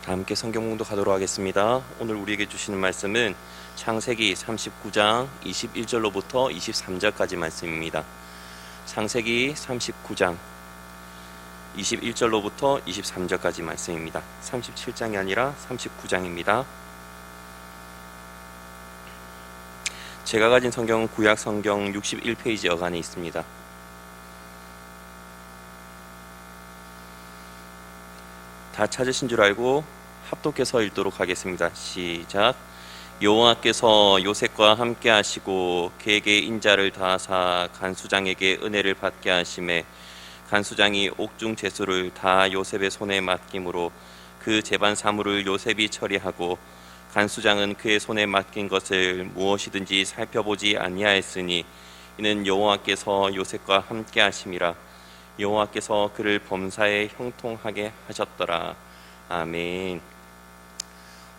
다 함께 성경 봉독하도록 하겠습니다. 오늘 우리에게 주시는 말씀은 창세기 39장 21절로부터 23절까지 말씀입니다. 창세기 39장 21절로부터 23절까지 말씀입니다. 37장이 아니라 39장입니다. 제가 가진 성경은 구약 성경 61페이지 여간에 있습니다. 다 찾으신 줄 알고 합독해서 읽도록 하겠습니다. 시작. 여호와께서 요셉과 함께 하시고 그에게 인자를 다하사 간수장에게 은혜를 받게 하심에 간수장이 옥중 제수를 다 요셉의 손에 맡김으로 그 제반 사물을 요셉이 처리하고 간수장은 그의 손에 맡긴 것을 무엇이든지 살펴보지 아니하였으니 이는 여호와께서 요셉과 함께 하심이라. 여호와께서 그를 범사에 형통하게 하셨더라. 아멘.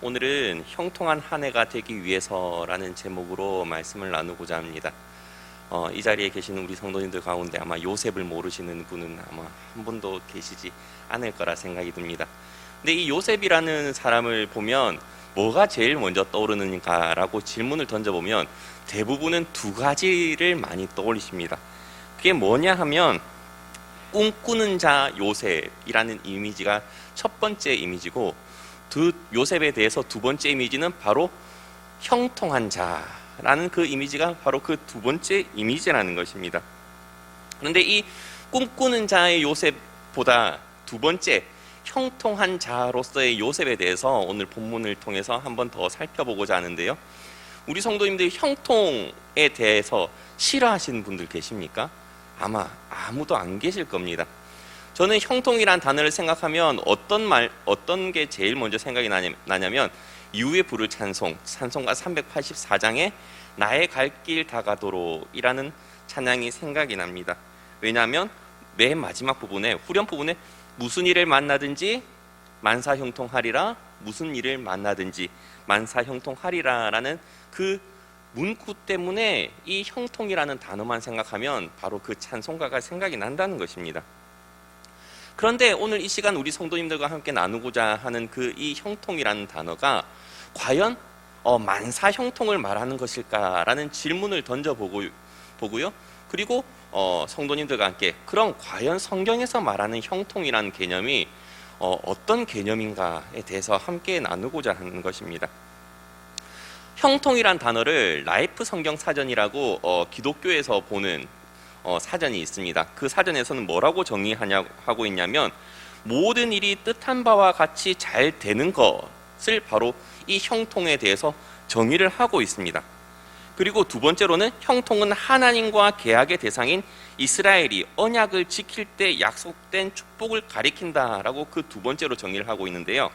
오늘은 형통한 한 해가 되기 위해서라는 제목으로 말씀을 나누고자 합니다. 이 자리에 계시는 우리 성도님들 가운데 아마 요셉을 모르시는 분은 아마 한 분도 계시지 않을 거라 생각이 듭니다. 근데 이 요셉이라는 사람을 보면 뭐가 제일 먼저 떠오르는가라고 질문을 던져보면 대부분은 두 가지를 많이 떠올리십니다. 그게 뭐냐 하면 꿈꾸는 자 요셉이라는 이미지가 첫 번째 이미지고, 요셉에 대해서 두 번째 이미지는 바로 형통한 자라는 그 이미지가 바로 그 두 번째 이미지라는 것입니다. 그런데 이 꿈꾸는 자의 요셉보다 두 번째 형통한 자로서의 요셉에 대해서 오늘 본문을 통해서 한번 더 살펴보고자 하는데요. 우리 성도님들 형통에 대해서 싫어하시는 분들 계십니까? 아마 아무도 안 계실 겁니다. 저는 형통이란 단어를 생각하면 어떤 게 제일 먼저 생각이 나냐면 이후에 부를 찬송가 384장에 나의 갈 길 다가도록이라는 찬양이 생각이 납니다. 왜냐하면 맨 마지막 부분에, 후렴 부분에 무슨 일을 만나든지 만사형통하리라, 무슨 일을 만나든지 만사형통하리라 라는 그 문구 때문에 이 형통이라는 단어만 생각하면 바로 그 찬송가가 생각이 난다는 것입니다. 그런데 오늘 이 시간 우리 성도님들과 함께 나누고자 하는 그 이 형통이라는 단어가 과연 만사형통을 말하는 것일까라는 질문을 던져보고요. 그리고 성도님들과 함께 그럼 과연 성경에서 말하는 형통이라는 개념이 어떤 개념인가에 대해서 함께 나누고자 하는 것입니다. 형통이란 단어를 라이프 성경 사전이라고 기독교에서 보는 사전이 있습니다. 그 사전에서는 뭐라고 정의하고 있냐면 모든 일이 뜻한 바와 같이 잘 되는 것을 바로 이 형통에 대해서 정의를 하고 있습니다. 그리고 두 번째로는 형통은 하나님과 계약의 대상인 이스라엘이 언약을 지킬 때 약속된 축복을 가리킨다라고 그 두 번째로 정의를 하고 있는데요.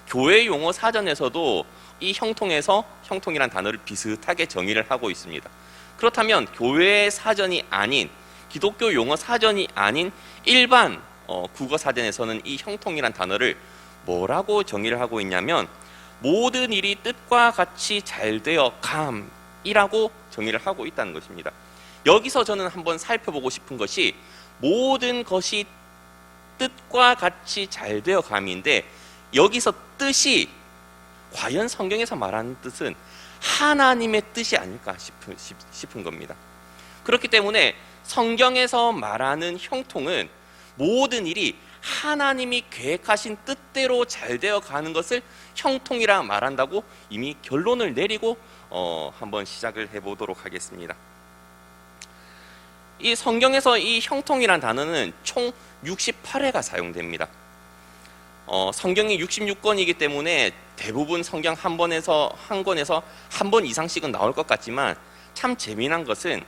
교회 용어 사전에서도 이 형통이란 단어를 비슷하게 정의를 하고 있습니다. 그렇다면 교회의 사전이 아닌, 기독교 용어 사전이 아닌 일반 국어 사전에서는 이 형통이란 단어를 뭐라고 정의를 하고 있냐면 모든 일이 뜻과 같이 잘 되어 감이라고 정의를 하고 있다는 것입니다. 여기서 저는 한번 살펴보고 싶은 것이 모든 것이 뜻과 같이 잘 되어 감인데, 여기서 뜻이 과연 성경에서 말하는 뜻은 하나님의 뜻이 아닐까 싶은 겁니다. 그렇기 때문에 성경에서 말하는 형통은 모든 일이 하나님이 계획하신 뜻대로 잘 되어 가는 것을 형통이라 말한다고 이미 결론을 내리고 한번 시작을 해보도록 하겠습니다. 이 성경에서 이 형통이란 단어는 총 68회가 사용됩니다. 성경이 66권이기 때문에 대부분 성경 한 권에서 한 번 이상씩은 나올 것 같지만 참 재미난 것은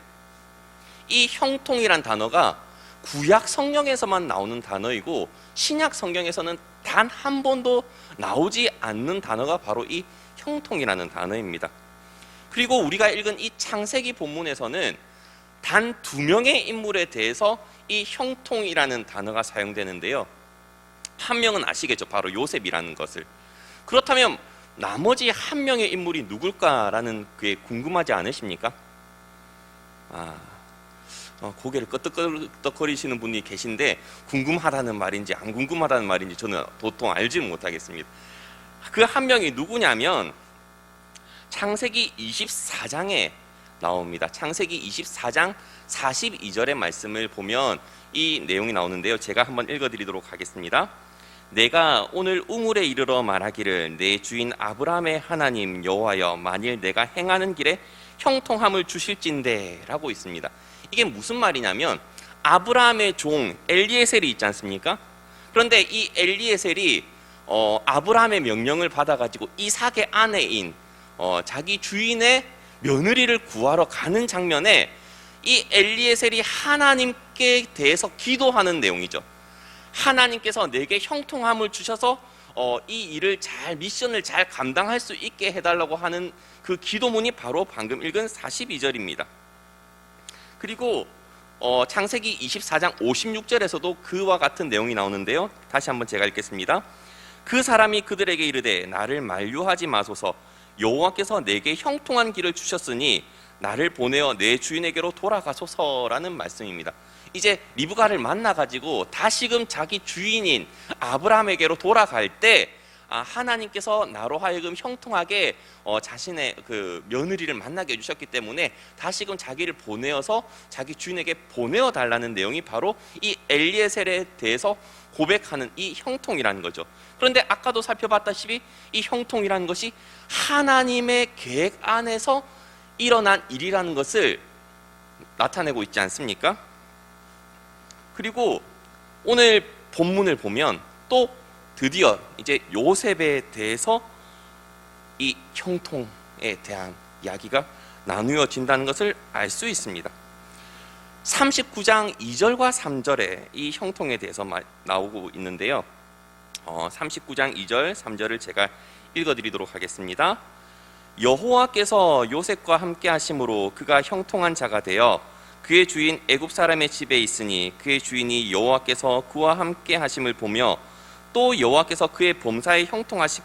이 형통이란 단어가 구약 성경에서만 나오는 단어이고 신약 성경에서는 단 한 번도 나오지 않는 단어가 바로 이 형통이라는 단어입니다. 그리고 우리가 읽은 이 창세기 본문에서는 단 2명의 인물에 대해서 이 형통이라는 단어가 사용되는데요. 한 명은 아시겠죠? 바로 요셉이라는 것을. 그렇다면 나머지 한 명의 인물이 누굴까라는 게 궁금하지 않으십니까? 고개를 끄덕끄덕거리시는 분이 계신데 궁금하다는 말인지 안 궁금하다는 말인지 저는 도통 알지는 못하겠습니다. 그 한 명이 누구냐면 창세기 24장에 나옵니다. 창세기 24장 42절의 말씀을 보면 이 내용이 나오는데요. 제가 한번 읽어드리도록 하겠습니다. 내가 오늘 우물에 이르러 말하기를 내 주인 아브라함의 하나님 여호와여 만일 내가 행하는 길에 형통함을 주실진대 라고 있습니다. 이게 무슨 말이냐면 아브라함의 종 엘리에셀이 있지 않습니까? 그런데 이 엘리에셀이 아브라함의 명령을 받아가지고 이삭의 아내인 자기 주인의 며느리를 구하러 가는 장면에 이 엘리에셀이 하나님께 대해서 기도하는 내용이죠. 하나님께서 내게 형통함을 주셔서 이 일을 미션을 잘 감당할 수 있게 해달라고 하는 그 기도문이 바로 방금 읽은 42절입니다. 그리고 창세기 24장 56절에서도 그와 같은 내용이 나오는데요. 다시 한번 제가 읽겠습니다. 그 사람이 그들에게 이르되 나를 만류하지 마소서 여호와께서 내게 형통한 길을 주셨으니 나를 보내어 내 주인에게로 돌아가소서라는 말씀입니다. 이제 리브가를 만나가지고 다시금 자기 주인인 아브라함에게로 돌아갈 때 하나님께서 나로 하여금 형통하게 자신의 그 며느리를 만나게 해주셨기 때문에 다시금 자기를 보내어서 자기 주인에게 보내어 달라는 내용이 바로 이 엘리에셀에 대해서 고백하는 이 형통이라는 거죠. 그런데 아까도 살펴봤다시피 이 형통이라는 것이 하나님의 계획 안에서 일어난 일이라는 것을 나타내고 있지 않습니까? 그리고 오늘 본문을 보면 또 드디어 이제 요셉에 대해서 이 형통에 대한 이야기가 나누어진다는 것을 알 수 있습니다. 39장 2절과 3절에 이 형통에 대해서 나오고 있는데요. 39장 2절, 3절을 제가 읽어드리도록 하겠습니다. 여호와께서 요셉과 함께 하심으로 그가 형통한 자가 되어 그의 주인 애굽 사람의 집에 있으니 그의 주인이 여호와께서 그와 함께 하심을 보며 또 여호와께서 그의 범사에 형통하게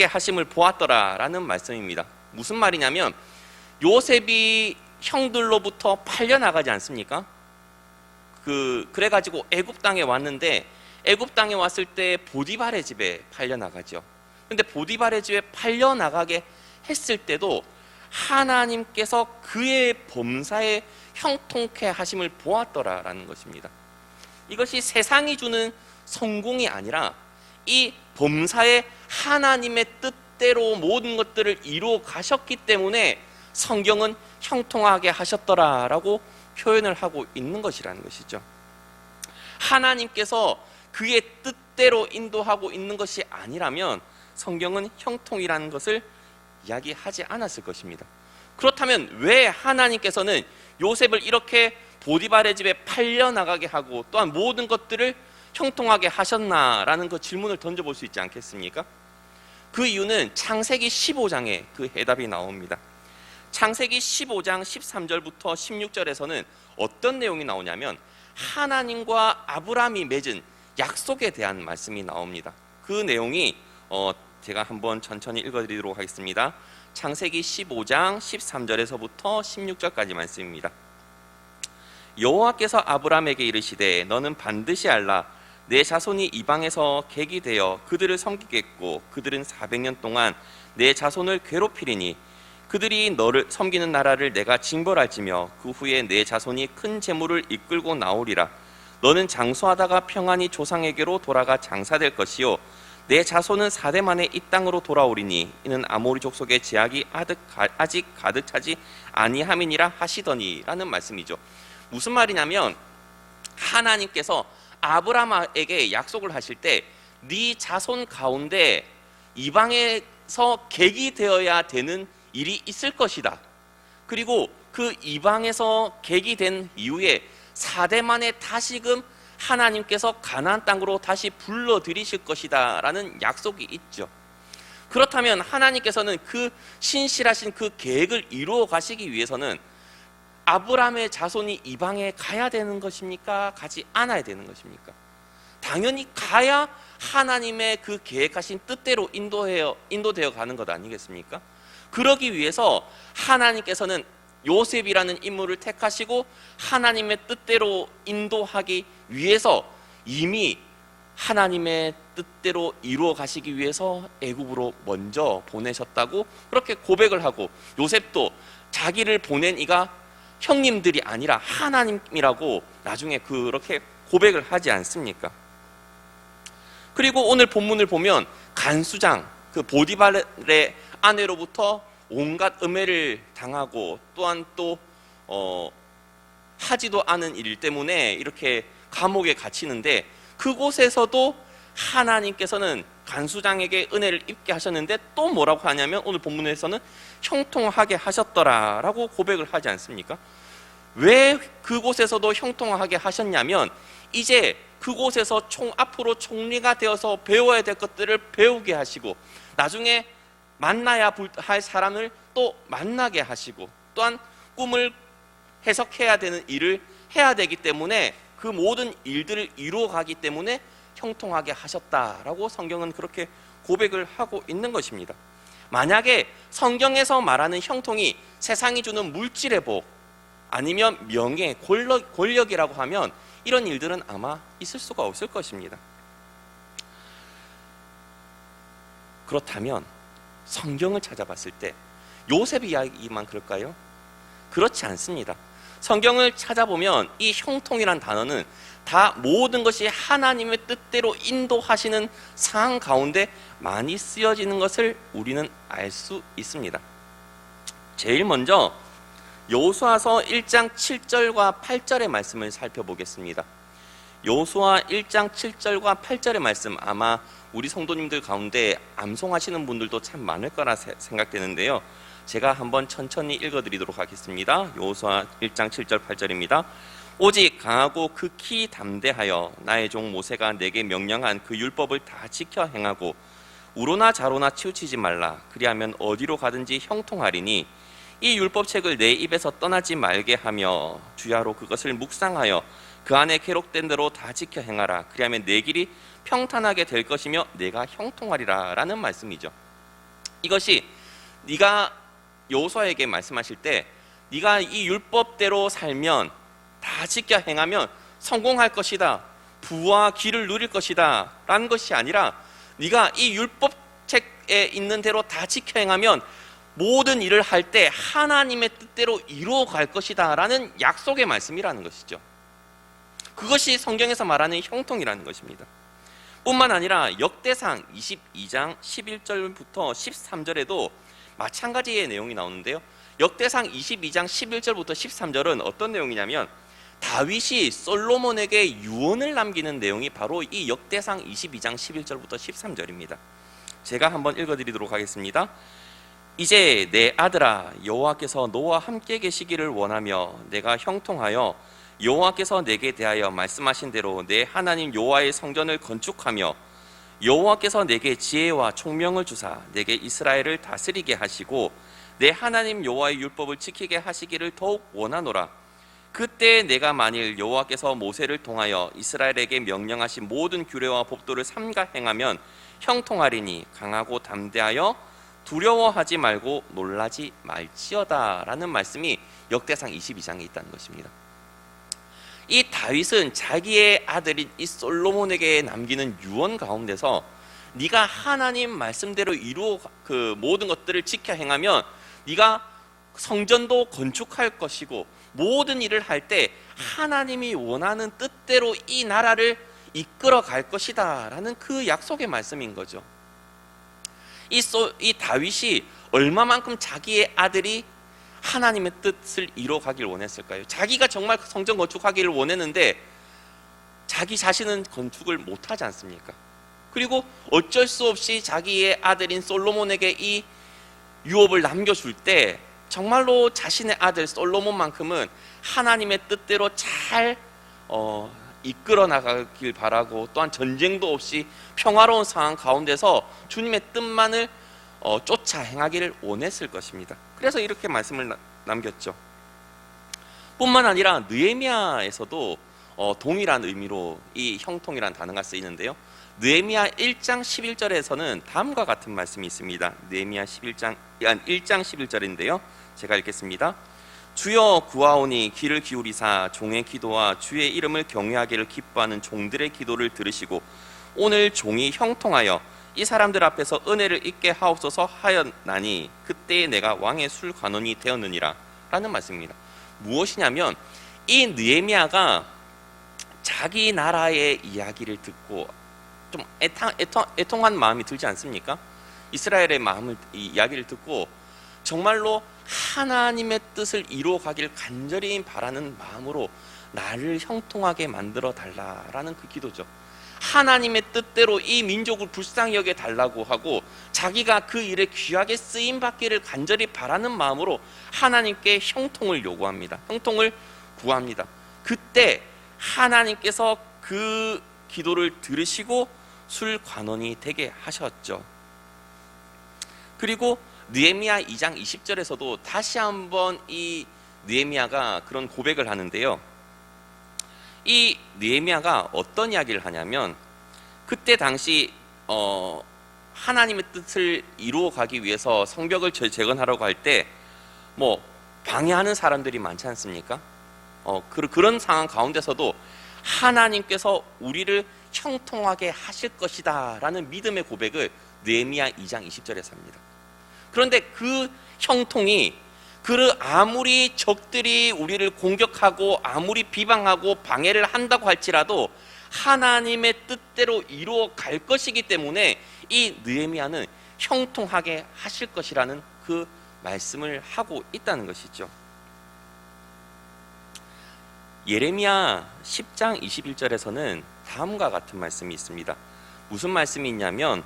하심을 보았더라라는 말씀입니다. 무슨 말이냐면 요셉이 형들로부터 팔려나가지 않습니까? 그래가지고 애굽 땅에 왔는데 애굽 땅에 왔을 때 보디발의 집에 팔려나가죠. 근데 보디발의 집에 팔려나가게 했을 때도 하나님께서 그의 범사에 형통케 하심을 보았더라라는 것입니다. 이것이 세상이 주는 성공이 아니라 이 범사에 하나님의 뜻대로 모든 것들을 이루어 가셨기 때문에 성경은 형통하게 하셨더라라고 표현을 하고 있는 것이라는 것이죠. 하나님께서 그의 뜻대로 인도하고 있는 것이 아니라면 성경은 형통이라는 것을 이야기하지 않았을 것입니다. 그렇다면 왜 하나님께서는 요셉을 이렇게 보디발의 집에 팔려나가게 하고 또한 모든 것들을 형통하게 하셨나라는 그 질문을 던져볼 수 있지 않겠습니까? 그 이유는 창세기 15장에 그 해답이 나옵니다. 창세기 15장 13절부터 16절에서는 어떤 내용이 나오냐면 하나님과 아브라함이 맺은 약속에 대한 말씀이 나옵니다. 그 내용이 제가 한번 천천히 읽어드리도록 하겠습니다. 창세기 15장 13절에서부터 16절까지 말씀입니다. 여호와께서 아브라함에게 이르시되 너는 반드시 알라 내 자손이 이방에서 객이 되어 그들을 섬기겠고 그들은 400년 동안 내 자손을 괴롭히리니 그들이 너를 섬기는 나라를 내가 징벌할지며 그 후에 내 자손이 큰 재물을 이끌고 나오리라. 너는 장수하다가 평안히 조상에게로 돌아가 장사될 것이요 내 자손은 4대 만에 이 땅으로 돌아오리니 이는 아모리 족속의 제약이 아직 가득 차지 아니함이니라 하시더니 라는 말씀이죠. 무슨 말이냐면 하나님께서 아브라함에게 약속을 하실 때 네 자손 가운데 이방에서 객이 되어야 되는 일이 있을 것이다. 그리고 그 이방에서 객이 된 이후에 4대 만에 다시금 하나님께서 가나안 땅으로 다시 불러들이실 것이다 라는 약속이 있죠. 그렇다면 하나님께서는 그 신실하신 그 계획을 이루어 가시기 위해서는 아브라함의 자손이 이방에 가야 되는 것입니까? 가지 않아야 되는 것입니까? 당연히 가야 하나님의 그 계획하신 뜻대로 인도되어 가는 것 아니겠습니까? 그러기 위해서 하나님께서는 요셉이라는 인물을 택하시고 하나님의 뜻대로 인도하기 위해서 이미 하나님의 뜻대로 이루어 가시기 위해서 애굽으로 먼저 보내셨다고 그렇게 고백을 하고, 요셉도 자기를 보낸 이가 형님들이 아니라 하나님이라고 나중에 그렇게 고백을 하지 않습니까? 그리고 오늘 본문을 보면 간수장, 그 보디발의 아내로부터 온갖 음해를 당하고 또한 또 하지도 않은 일 때문에 이렇게 감옥에 갇히는데, 그곳에서도 하나님께서는 간수장에게 은혜를 입게 하셨는데 또 뭐라고 하냐면 오늘 본문에서는 형통하게 하셨더라라고 고백을 하지 않습니까? 왜 그곳에서도 형통하게 하셨냐면 이제 그곳에서 앞으로 총리가 되어서 배워야 될 것들을 배우게 하시고, 나중에 만나야 할 사람을 또 만나게 하시고, 또한 꿈을 해석해야 되는 일을 해야 되기 때문에 그 모든 일들을 이루어 가기 때문에 형통하게 하셨다라고 성경은 그렇게 고백을 하고 있는 것입니다. 만약에 성경에서 말하는 형통이 세상이 주는 물질의 복 아니면 명예, 권력이라고 하면 이런 일들은 아마 있을 수가 없을 것입니다. 그렇다면 성경을 찾아봤을 때 요셉의 이야기만 그럴까요? 그렇지 않습니다. 성경을 찾아보면 이 형통이란 단어는 다 모든 것이 하나님의 뜻대로 인도하시는 상황 가운데 많이 쓰여지는 것을 우리는 알 수 있습니다. 제일 먼저 여호수아서 1장 7절과 8절의 말씀을 살펴보겠습니다. 여호수아 1장 7절과 8절의 말씀, 아마 우리 성도님들 가운데 암송하시는 분들도 참 많을 거라 생각되는데요. 제가 한번 천천히 읽어드리도록 하겠습니다. 여호수아 1장 7절 8절입니다. 오직 강하고 극히 담대하여 나의 종 모세가 내게 명령한 그 율법을 다 지켜 행하고 우로나 좌로나 치우치지 말라. 그리하면 어디로 가든지 형통하리니 이 율법책을 내 입에서 떠나지 말게 하며 주야로 그것을 묵상하여 그 안에 기록된 대로 다 지켜 행하라. 그리하면 내 길이 평탄하게 될 것이며 내가 형통하리라 라는 말씀이죠. 이것이 네가 여호수아에게 말씀하실 때 네가 이 율법대로 살면, 다 지켜 행하면 성공할 것이다, 부와 길을 누릴 것이다 라는 것이 아니라, 네가 이 율법책에 있는 대로 다 지켜 행하면 모든 일을 할 때 하나님의 뜻대로 이루어 갈 것이다 라는 약속의 말씀이라는 것이죠. 그것이 성경에서 말하는 형통이라는 것입니다. 뿐만 아니라 역대상 22장 11절부터 13절에도 마찬가지의 내용이 나오는데요. 역대상 22장 11절부터 13절은 어떤 내용이냐면 다윗이 솔로몬에게 유언을 남기는 내용이 바로 이 역대상 22장 11절부터 13절입니다. 제가 한번 읽어드리도록 하겠습니다. 이제 내 아들아, 여호와께서 너와 함께 계시기를 원하며 내가 형통하여 여호와께서 내게 대하여 말씀하신 대로 내 하나님 여호와의 성전을 건축하며 여호와께서 내게 지혜와 총명을 주사 내게 이스라엘을 다스리게 하시고 내 하나님 여호와의 율법을 지키게 하시기를 더욱 원하노라. 그때 내가 만일 여호와께서 모세를 통하여 이스라엘에게 명령하신 모든 규례와 법도를 삼가 행하면 형통하리니 강하고 담대하여 두려워하지 말고 놀라지 말지어다 라는 말씀이 역대상 22장에 있다는 것입니다. 이 다윗은 자기의 아들인 이 솔로몬에게 남기는 유언 가운데서 네가 하나님 말씀대로 이루어 그 모든 것들을 지켜 행하면 네가 성전도 건축할 것이고 모든 일을 할 때 하나님이 원하는 뜻대로 이 나라를 이끌어 갈 것이다 라는 그 약속의 말씀인 거죠. 이 다윗이 얼마만큼 자기의 아들이 하나님의 뜻을 이루어가길 원했을까요? 자기가 정말 성전 건축하기를 원했는데 자기 자신은 건축을 못하지 않습니까? 그리고 어쩔 수 없이 자기의 아들인 솔로몬에게 이 유업을 남겨줄 때 정말로 자신의 아들 솔로몬만큼은 하나님의 뜻대로 잘 이끌어 나가길 바라고, 또한 전쟁도 없이 평화로운 상황 가운데서 주님의 뜻만을 쫓아 행하기를 원했을 것입니다. 그래서 이렇게 말씀을 남겼죠. 뿐만 아니라 느헤미야에서도 동일한 의미로 이 형통이란 단어가 쓰이는데요. 느헤미야 1장 11절에서는 다음과 같은 말씀이 있습니다. 느헤미야 1장 11절인데요. 제가 읽겠습니다. 주여 구하오니 귀를 기울이사 종의 기도와 주의 이름을 경외하기를 기뻐하는 종들의 기도를 들으시고 오늘 종이 형통하여 이 사람들 앞에서 은혜를 잊게 하옵소서 하였나니 그때에 내가 왕의 술관원이 되었느니라 라는 말씀입니다. 무엇이냐면 이 느헤미야가 자기 나라의 이야기를 듣고 좀 애통한 마음이 들지 않습니까? 이스라엘의 이야기를 듣고 정말로 하나님의 뜻을 이루어가길 간절히 바라는 마음으로 나를 형통하게 만들어 달라라는 그 기도죠. 하나님의 뜻대로 이 민족을 불쌍히 여겨 달라고 하고 자기가 그 일에 귀하게 쓰임 받기를 간절히 바라는 마음으로 하나님께 형통을 요구합니다. 형통을 구합니다. 그때 하나님께서 그 기도를 들으시고 술관원이 되게 하셨죠. 그리고 느헤미야 2장 20절에서도 다시 한번 이 느헤미야가 그런 고백을 하는데요. 이 느헤미야가 어떤 이야기를 하냐면 그때 당시 하나님의 뜻을 이루어 가기 위해서 성벽을 재건하려고 할 때 뭐 방해하는 사람들이 많지 않습니까? 그런 상황 가운데서도 하나님께서 우리를 형통하게 하실 것이다 라는 믿음의 고백을 느헤미야 2장 20절에서 합니다. 그런데 그 형통이 아무리 적들이 우리를 공격하고 아무리 비방하고 방해를 한다고 할지라도 하나님의 뜻대로 이루어 갈 것이기 때문에 이 느헤미야는 형통하게 하실 것이라는 그 말씀을 하고 있다는 것이죠. 예레미야 10장 21절에서는 다음과 같은 말씀이 있습니다. 무슨 말씀이 있냐면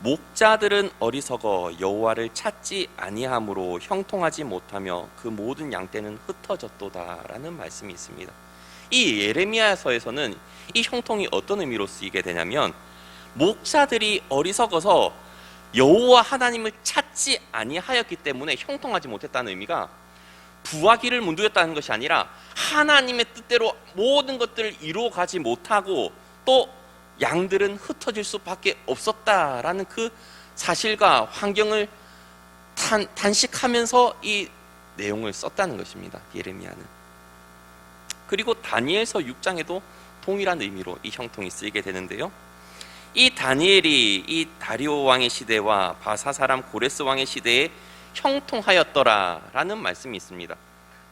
목자들은 어리석어 여호와를 찾지 아니함으로 형통하지 못하며 그 모든 양떼는 흩어졌도다 라는 말씀이 있습니다. 이 예레미야서에서는 이 형통이 어떤 의미로 쓰이게 되냐면 목자들이 어리석어서 여호와 하나님을 찾지 아니하였기 때문에 형통하지 못했다는 의미가 부하기를 문두였다는 것이 아니라 하나님의 뜻대로 모든 것들을 이루어가지 못하고 또 양들은 흩어질 수밖에 없었다라는 그 사실과 환경을 단식하면서 이 내용을 썼다는 것입니다. 예레미야는. 그리고 다니엘서 6장에도 동일한 의미로 이 형통이 쓰이게 되는데요. 이 다니엘이 이 다리오 왕의 시대와 바사 사람 고레스 왕의 시대에 형통하였더라라는 말씀이 있습니다.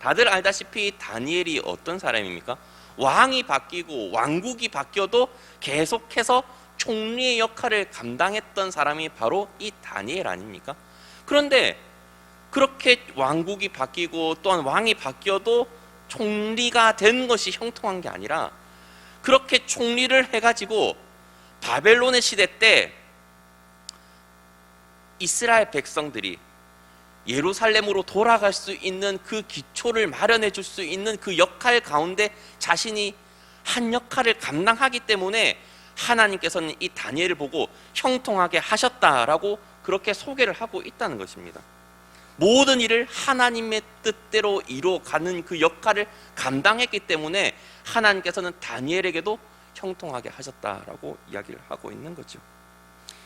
다들 알다시피 다니엘이 어떤 사람입니까? 왕이 바뀌고 왕국이 바뀌어도 계속해서 총리의 역할을 감당했던 사람이 바로 이 다니엘 아닙니까? 그런데 그렇게 왕국이 바뀌고 또한 왕이 바뀌어도 총리가 된 것이 형통한 게 아니라 그렇게 총리를 해가지고 바벨론의 시대 때 이스라엘 백성들이 예루살렘으로 돌아갈 수 있는 그 기초를 마련해 줄 수 있는 그 역할 가운데 자신이 한 역할을 감당하기 때문에 하나님께서는 이 다니엘을 보고 형통하게 하셨다라고 그렇게 소개를 하고 있다는 것입니다. 모든 일을 하나님의 뜻대로 이루어가는 그 역할을 감당했기 때문에 하나님께서는 다니엘에게도 형통하게 하셨다라고 이야기를 하고 있는 거죠.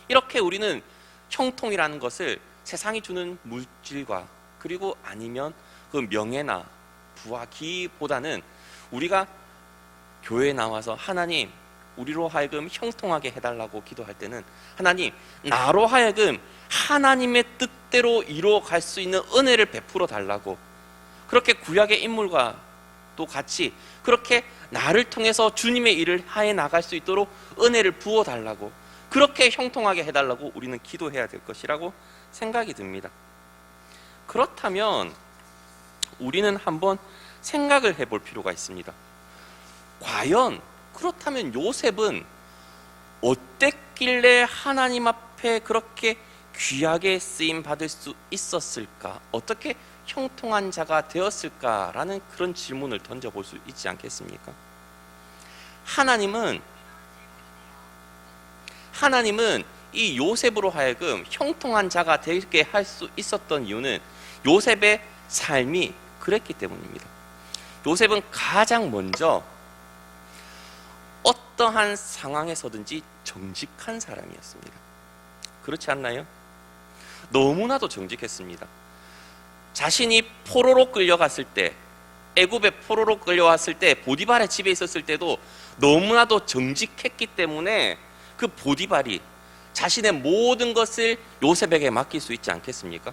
이렇게 우리는 형통이라는 것을 세상이 주는 물질과 그리고 아니면 그 명예나 부와 기보다는 우리가 교회에 나와서 하나님 우리로 하여금 형통하게 해달라고 기도할 때는 하나님 나로 하여금 하나님의 뜻대로 이루어갈 수 있는 은혜를 베풀어 달라고 그렇게 구약의 인물과 또 같이 그렇게 나를 통해서 주님의 일을 해 나갈 수 있도록 은혜를 부어 달라고 그렇게 형통하게 해달라고 우리는 기도해야 될 것이라고 생각이 듭니다. 그렇다면 우리는 한번 생각을 해볼 필요가 있습니다. 과연 그렇다면 요셉은 어땠길래 하나님 앞에 그렇게 귀하게 쓰임 받을 수 있었을까? 어떻게 형통한 자가 되었을까라는 그런 질문을 던져볼 수 있지 않겠습니까? 하나님은 이 요셉으로 하여금 형통한 자가 되게 할 수 있었던 이유는 요셉의 삶이 그랬기 때문입니다. 요셉은 가장 먼저 어떠한 상황에서든지 정직한 사람이었습니다. 그렇지 않나요? 너무나도 정직했습니다. 자신이 포로로 끌려갔을 때, 애굽에 포로로 끌려왔을 때 보디발의 집에 있었을 때도 너무나도 정직했기 때문에 그 보디발이 자신의 모든 것을 요셉에게 맡길 수 있지 않겠습니까?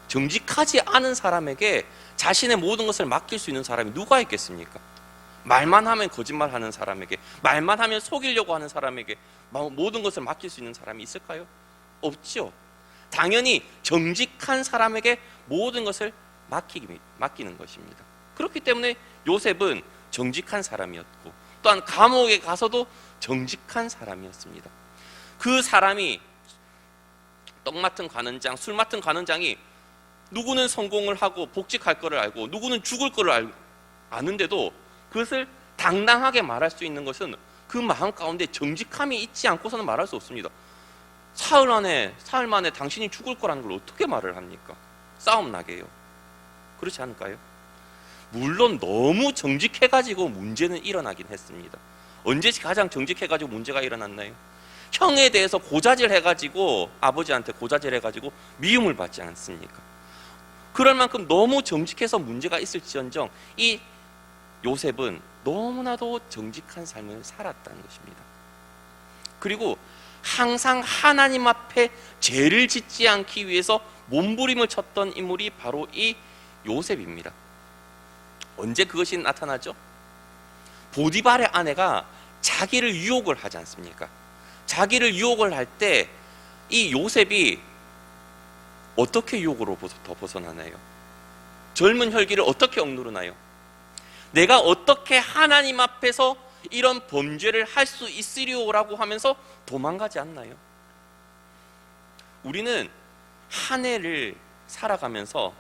정직하지 않은 사람에게 자신의 모든 것을 맡길 수 있는 사람이 누가 있겠습니까? 말만 하면 거짓말하는 사람에게, 말만 하면 속이려고 하는 사람에게 모든 것을 맡길 수 있는 사람이 있을까요? 없죠. 당연히 정직한 사람에게 모든 것을 맡기는 것입니다. 그렇기 때문에 요셉은 정직한 사람이었고, 또한 감옥에 가서도 정직한 사람이었습니다. 그 사람이 떡 맡은 관원장, 술 맡은 관원장이 누구는 성공을 하고 복직할 거를 알고 누구는 죽을 거를 아는데도 그것을 당당하게 말할 수 있는 것은 그 마음 가운데 정직함이 있지 않고서는 말할 수 없습니다. 사흘 만에 당신이 죽을 거라는 걸 어떻게 말을 합니까? 싸움 나게요. 그렇지 않을까요? 물론 너무 정직해가지고 문제는 일어나긴 했습니다. 언제 가장 정직해가지고 문제가 일어났나요? 형에 대해서 고자질해가지고, 아버지한테 고자질해가지고 미움을 받지 않습니까? 그럴 만큼 너무 정직해서 문제가 있을지언정 이 요셉은 너무나도 정직한 삶을 살았다는 것입니다. 그리고 항상 하나님 앞에 죄를 짓지 않기 위해서 몸부림을 쳤던 인물이 바로 이 요셉입니다. 언제 그것이 나타나죠? 보디발의 아내가 자기를 유혹을 하지 않습니까? 자기를 유혹을 할 때 이 요셉이 어떻게 유혹으로부터 벗어나나요? 젊은 혈기를 어떻게 억누르나요? 내가 어떻게 하나님 앞에서 이런 범죄를 할 수 있으리오라고 하면서 도망가지 않나요? 우리는 한 해를 살아가면서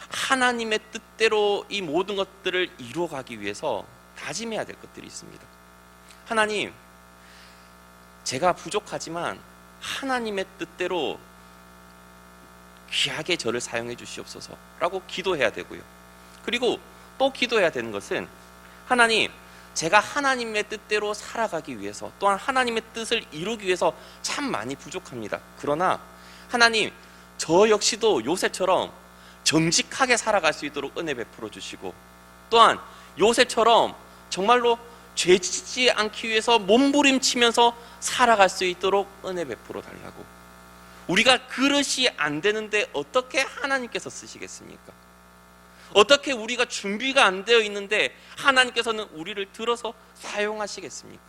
하나님의 뜻대로 이 모든 것들을 이루어가기 위해서 다짐해야 될 것들이 있습니다. 하나님, 제가 부족하지만 하나님의 뜻대로 귀하게 저를 사용해 주시옵소서 라고 기도해야 되고요. 그리고 또 기도해야 되는 것은 하나님, 제가 하나님의 뜻대로 살아가기 위해서, 또한 하나님의 뜻을 이루기 위해서 참 많이 부족합니다. 그러나 하나님, 저 역시도 요셉처럼 정직하게 살아갈 수 있도록 은혜 베풀어 주시고, 또한 요셉처럼 정말로 죄 짓지 않기 위해서 몸부림치면서 살아갈 수 있도록 은혜 베풀어 달라고. 우리가 그릇이 안 되는데 어떻게 하나님께서 쓰시겠습니까? 어떻게 우리가 준비가 안 되어 있는데 하나님께서는 우리를 들어서 사용하시겠습니까?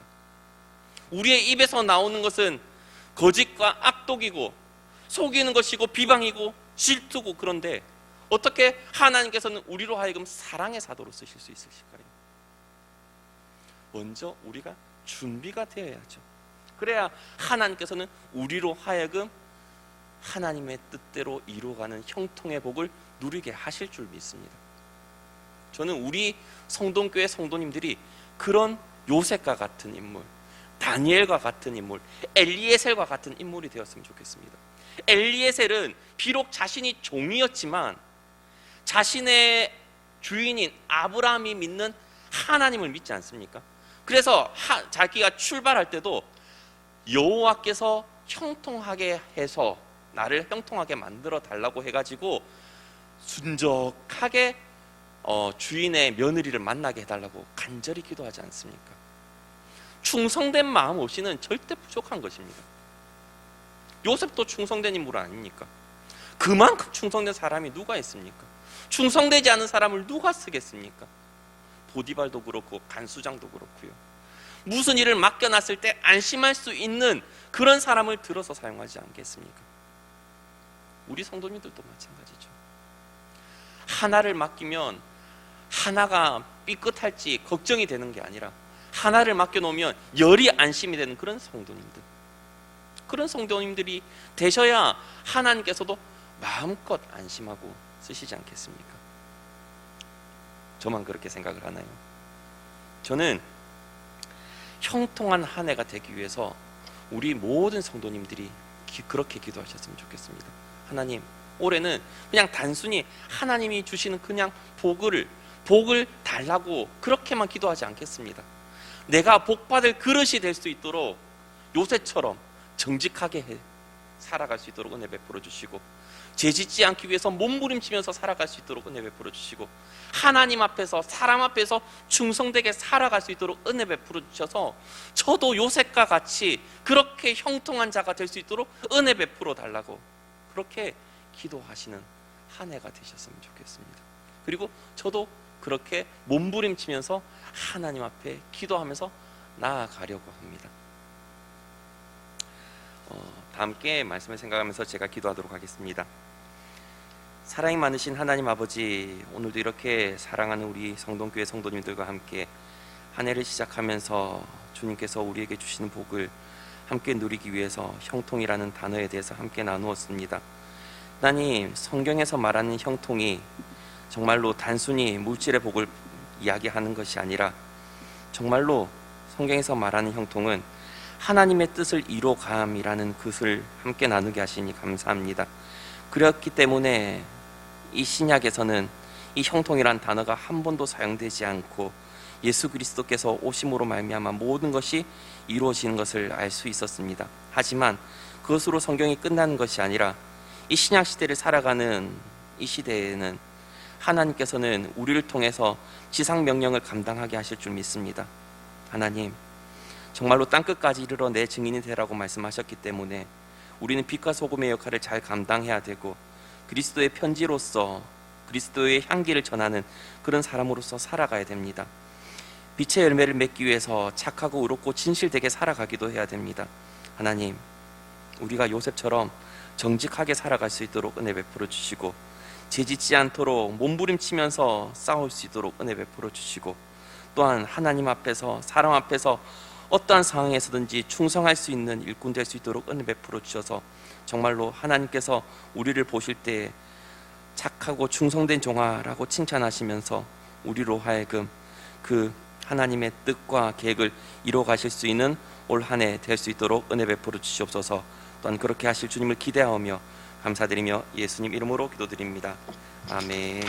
우리의 입에서 나오는 것은 거짓과 악독이고 속이는 것이고 비방이고 질투고, 그런데 어떻게 하나님께서는 우리로 하여금 사랑의 사도로 쓰실 수 있으실까요? 먼저 우리가 준비가 되어야죠. 그래야 하나님께서는 우리로 하여금 하나님의 뜻대로 이루어가는 형통의 복을 누리게 하실 줄 믿습니다. 저는 우리 성동교회 성도님들이 그런 요셉과 같은 인물, 다니엘과 같은 인물, 엘리에셀과 같은 인물이 되었으면 좋겠습니다. 엘리에셀은 비록 자신이 종이었지만 자신의 주인인 아브라함이 믿는 하나님을 믿지 않습니까? 그래서 자기가 출발할 때도 여호와께서 형통하게 해서 나를 형통하게 만들어 달라고 해가지고 순적하게 주인의 며느리를 만나게 해달라고 간절히 기도하지 않습니까? 충성된 마음 없이는 절대 부족한 것입니다. 요셉도 충성된 인물 아닙니까? 그만큼 충성된 사람이 누가 있습니까? 충성되지 않은 사람을 누가 쓰겠습니까? 보디발도 그렇고 간수장도 그렇고요. 무슨 일을 맡겨놨을 때 안심할 수 있는 그런 사람을 들어서 사용하지 않겠습니까? 우리 성도님들도 마찬가지죠. 하나를 맡기면 하나가 삐끗할지 걱정이 되는 게 아니라 하나를 맡겨놓으면 열이 안심이 되는 그런 성도님들이 되셔야 하나님께서도 마음껏 안심하고 쓰시지 않겠습니까? 저만 그렇게 생각을 하나요? 저는 형통한 한 해가 되기 위해서 우리 모든 성도님들이 그렇게 기도하셨으면 좋겠습니다. 하나님, 올해는 그냥 단순히 하나님이 주시는 그냥 복을 달라고 그렇게만 기도하지 않겠습니다. 내가 복받을 그릇이 될 수 있도록 요셉처럼 정직하게 살아갈 수 있도록 은혜 베풀어 주시고, 죄짓지 않기 위해서 몸부림치면서 살아갈 수 있도록 은혜 베풀어 주시고, 하나님 앞에서 사람 앞에서 충성되게 살아갈 수 있도록 은혜 베풀어 주셔서 저도 요셉과 같이 그렇게 형통한 자가 될 수 있도록 은혜 베풀어 달라고 그렇게 기도하시는 한 해가 되셨으면 좋겠습니다. 그리고 저도 그렇게 몸부림치면서 하나님 앞에 기도하면서 나아가려고 합니다. 다 함께 말씀을 생각하면서 제가 기도하도록 하겠습니다. 사랑이 많으신 하나님 아버지, 오늘도 이렇게 사랑하는 우리 성동교회 성도님들과 함께 한 해를 시작하면서 주님께서 우리에게 주시는 복을 함께 누리기 위해서 형통이라는 단어에 대해서 함께 나누었습니다. 하나님, 성경에서 말하는 형통이 정말로 단순히 물질의 복을 이야기하는 것이 아니라 정말로 성경에서 말하는 형통은 하나님의 뜻을 이루어감이라는 것을 함께 나누게 하시니 감사합니다. 그렇기 때문에 이 신약에서는 이 형통이란 단어가 한 번도 사용되지 않고 예수 그리스도께서 오심으로 말미암아 모든 것이 이루어지는 것을 알 수 있었습니다. 하지만 그것으로 성경이 끝나는 것이 아니라 이 신약 시대를 살아가는 이 시대에는 하나님께서는 우리를 통해서 지상 명령을 감당하게 하실 줄 믿습니다. 하나님, 정말로 땅끝까지 이르러 내 증인이 되라고 말씀하셨기 때문에 우리는 빛과 소금의 역할을 잘 감당해야 되고 그리스도의 편지로서 그리스도의 향기를 전하는 그런 사람으로서 살아가야 됩니다. 빛의 열매를 맺기 위해서 착하고 의롭고 진실되게 살아가기도 해야 됩니다. 하나님, 우리가 요셉처럼 정직하게 살아갈 수 있도록 은혜 베풀어 주시고, 죄짓지 않도록 몸부림치면서 싸울 수 있도록 은혜 베풀어 주시고, 또한 하나님 앞에서 사람 앞에서 어떠한 상황에서든지 충성할 수 있는 일꾼 될 수 있도록 은혜 베풀어 주셔서 정말로 하나님께서 우리를 보실 때 착하고 충성된 종아라고 칭찬하시면서 우리로 하여금 그 하나님의 뜻과 계획을 이루어 가실 수 있는 올 한 해 될 수 있도록 은혜 베풀어 주시옵소서. 또한 그렇게 하실 주님을 기대하며 감사드리며 예수님 이름으로 기도드립니다. 아멘.